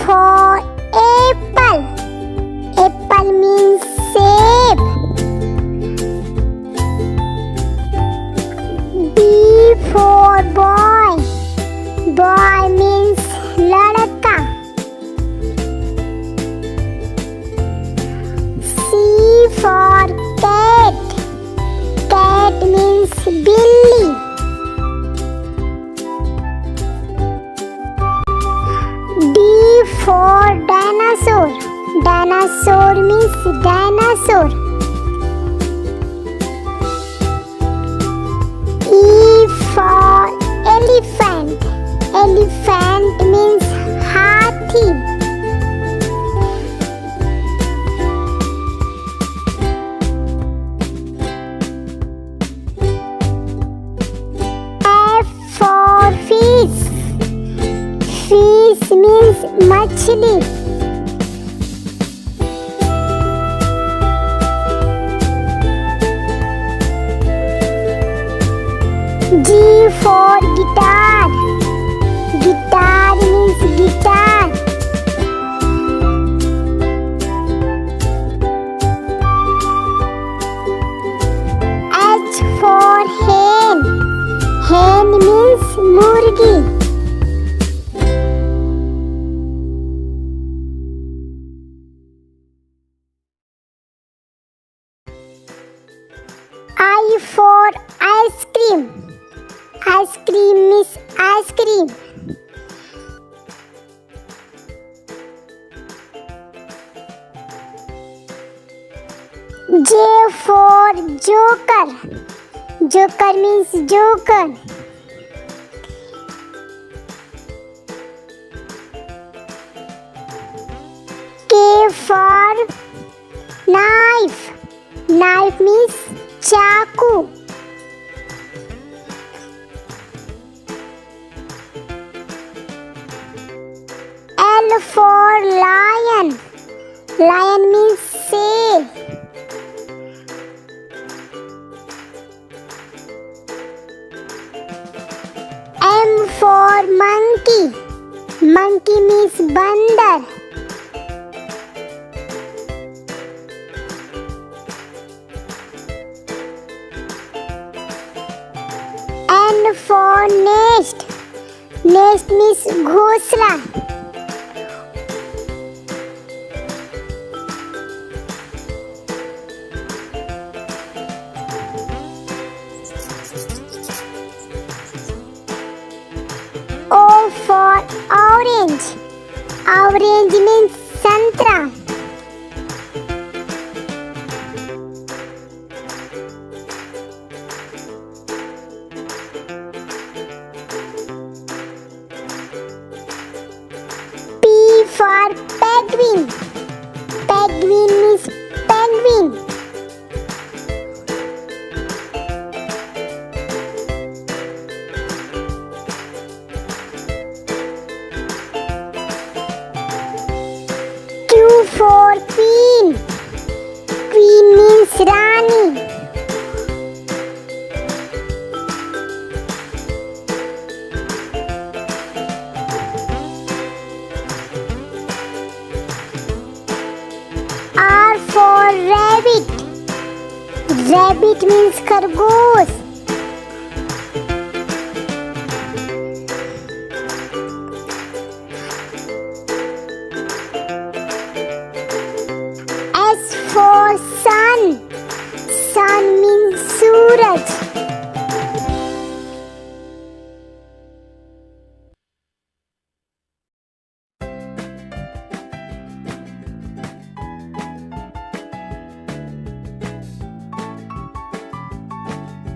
for apple. Apple means save. B for boy. Boy means ladka. C for cat. Cat means billy. D for dinosaur. Dinosaur means dinosaur. E for elephant. Elephant means hathi. F for fish. Fish means machli. G for guitar. Guitar means guitar. H for hen. Hen means murgi. I for ice cream. Ice cream means ice cream. J for joker. Joker means joker. K for knife. Knife means chaku. L for lion. Lion means seal. M for monkey. Monkey means bandar. N for nest. Nest means ghosla. O for orange. Orange means santra. P for penguin. Penguin means penguin. Q for queen. Queen means Rani. R for rabbit. Rabbit means खरगोश. S for sun. Sun means Suraj.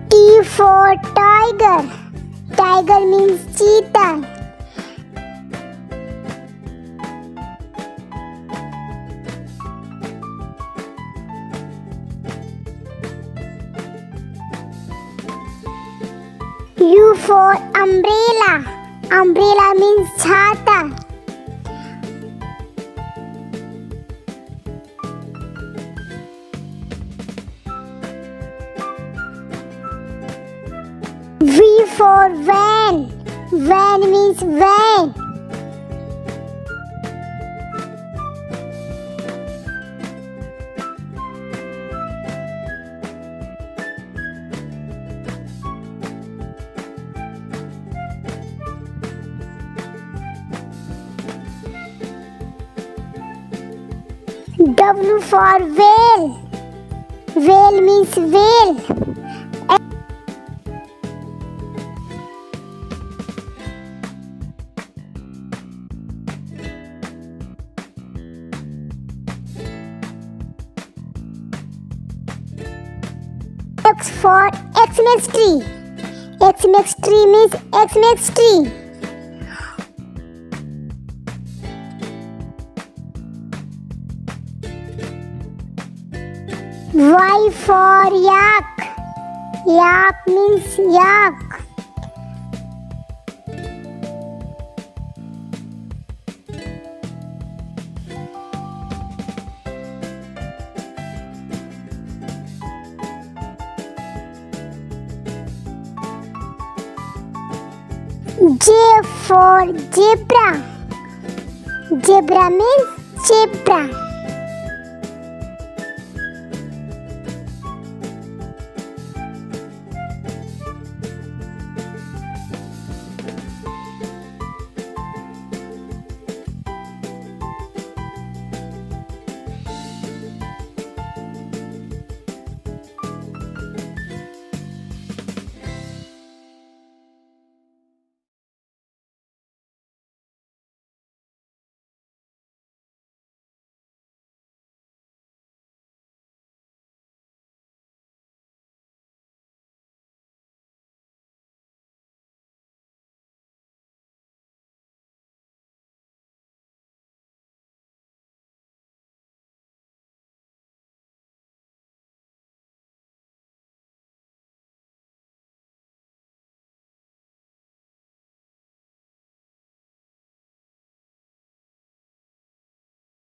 T for tiger. Tiger means cheetah. U for umbrella. Umbrella means छाता. V for van. Van means van. W for whale. Whale means whale. X for X makes tree. X makes tree means X makes tree. Y for yak. Yak means yak. J for zebra. Zebra means zebra.